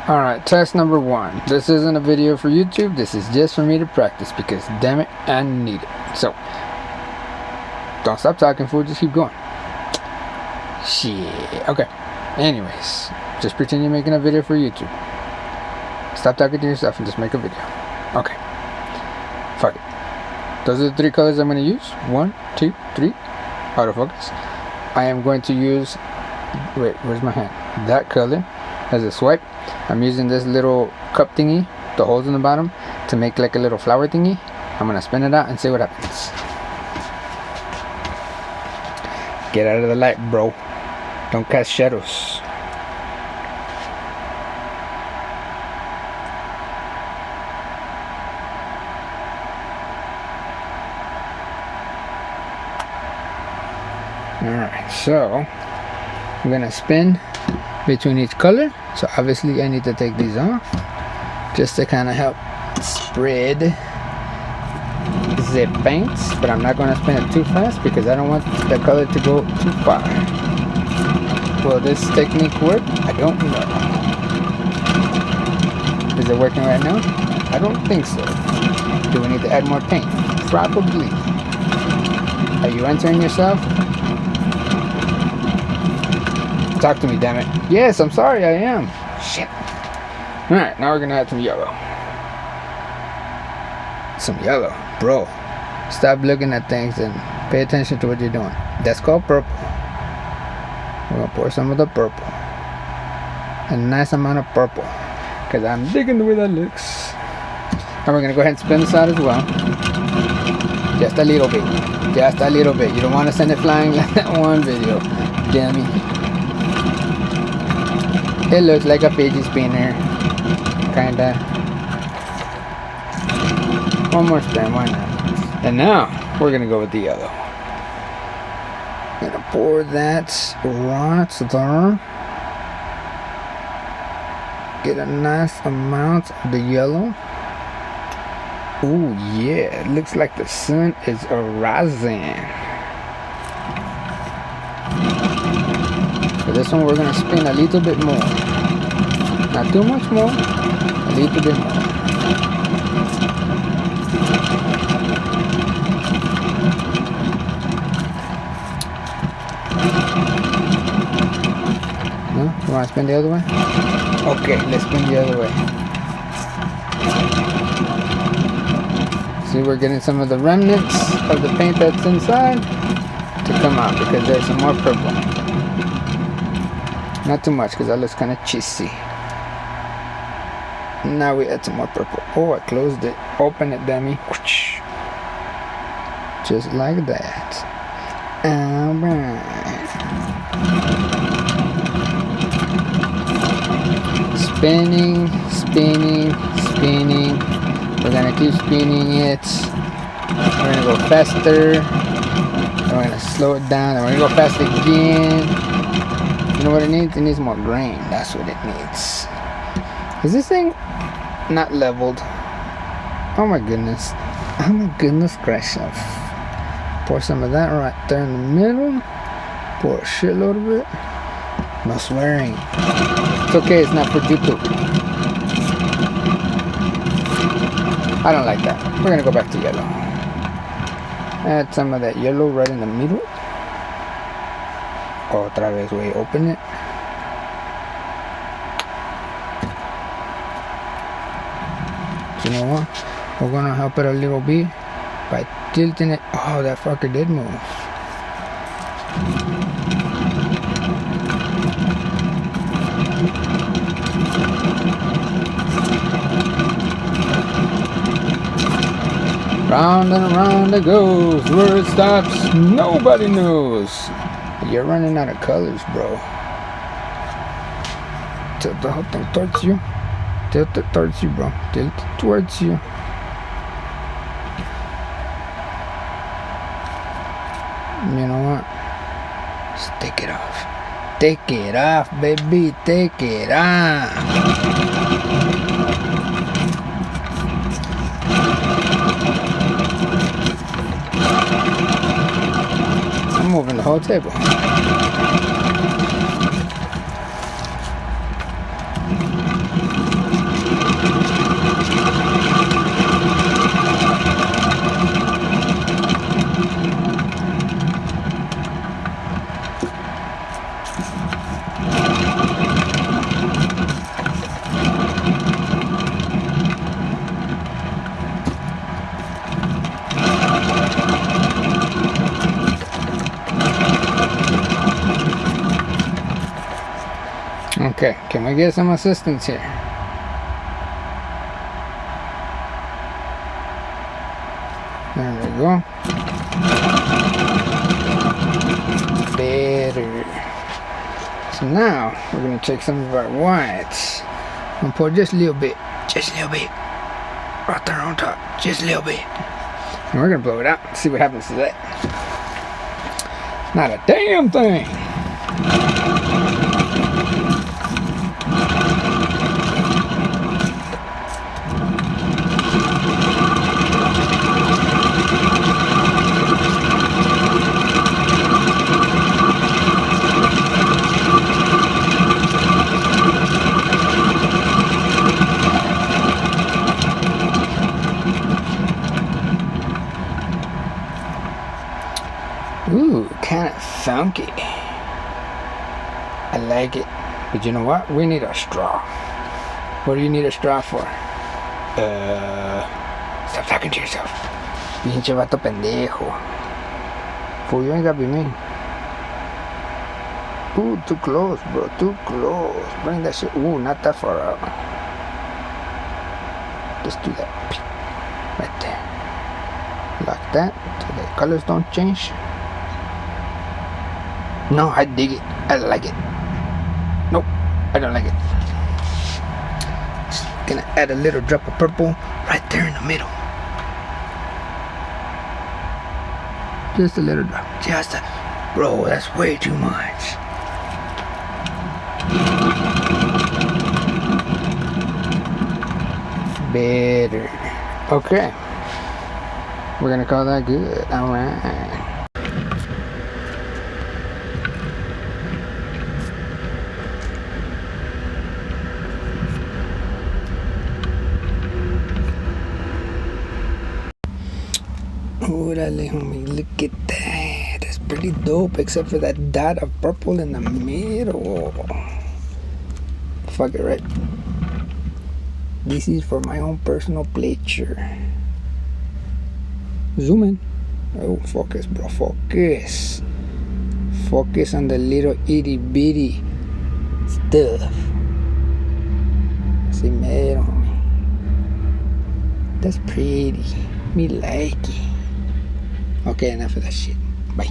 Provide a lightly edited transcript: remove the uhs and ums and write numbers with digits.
Alright, test number 1. This isn't a video for YouTube, this is just for me to practice because damn it, I need it. So, don't stop talking, fool, just keep going. Shit. Okay. Anyways, just pretend you're making a video for YouTube. Stop talking to yourself and just make a video. Okay. Fuck it. Those are the 3 colors I'm going to use. 1, 2, 3. Autofocus. I am going to use... Wait, where's my hand? That color as a swipe. I'm using this little cup thingy, the holes in the bottom, to make like a little flower thingy. I'm going to spin it out and see what happens. Get out of the light, bro. Don't cast shadows. Alright, so I'm gonna spin between each color. So obviously I need to take these off just to kind of help spread the paints, but I'm not going to spin it too fast because I don't want the color to go too far. Will this technique work? I don't know. Is it working right now? I don't think so. Do we need to add more paint? Probably. Are you entering yourself? Talk to me, damn it. Yes, I'm sorry, I am. Shit. Alright, now we're gonna add some yellow. Some yellow. Bro, stop looking at things and pay attention to what you're doing. That's called purple. We're gonna pour some of the purple. A nice amount of purple. Because I'm digging the way that looks. And we're gonna go ahead and spin this out as well. Just a little bit. Just a little bit. You don't want to send it flying like that one video. Dummy. It looks like a fidget spinner. Kinda. One more spin, why not? And now, we're gonna go with the yellow. Gonna pour that right there. Get a nice amount of the yellow. Ooh, yeah, it looks like the sun is rising. For this one, we're gonna spin a little bit more. Not too much more, a little bit more. No? You wanna spin the other way? Okay, let's spin the other way. See, we're getting some of the remnants of the paint that's inside to come out because there's some more purple. Not too much because that looks kind of cheesy. Now we add some more purple. Oh, I closed it. Open it, dummy. Just like that. Alright. Spinning, spinning, spinning. We're gonna keep spinning it. We're gonna go faster. We're gonna slow it down. And we're gonna go fast again. You know what it needs? It needs more grain. That's what it needs. Is this thing not leveled? Oh my goodness. Oh my goodness gracious. Pour some of that right there in the middle. Pour a shitload of it. No swearing. It's okay, it's not for YouTube. I don't like that. We're gonna go back to yellow. Add some of that yellow right in the middle. Otra vez, we open it. You know what? We're gonna help it a little bit by tilting it. Oh, that fucker did move. Round and around it goes. Where it stops, nobody knows. You're running out of colors, bro. Tilt the whole thing towards you. Tilt it towards you, bro. Tilt it towards you. You know what? Just take it off. Take it off, baby. Take it off. I'm moving the whole table. Okay, can we get some assistance here? There we go. Better. So now we're gonna take some of our whites and pour just a little bit, right there on top, just a little bit. And we're gonna blow it out and see what happens to that. Not a damn thing. Ooh, kind of funky. I like it. But you know what? We need a straw. What do you need a straw for? Stop talking to yourself. Pinche vato pendejo. Fool, you ain't gotta be mean. Ooh, too close, bro. Too close. Bring that shit. Ooh, not that far out. Just do that. Right there. Like that. So the colors don't change. No, I dig it. I like it. Nope, I don't like it. Just gonna add a little drop of purple right there in the middle. Just a little drop. Just a... Bro, that's way too much. Better. Okay. We're gonna call that good. Alright. Orale, homie, look at that. That's pretty dope, except for that dot of purple in the middle. Fuck it, right? This is for my own personal pleasure. Zoom in. Oh, focus, bro, focus. Focus on the little itty bitty stuff. See, mero, homie. That's pretty. Me like it. Okay, enough of that shit. Bye.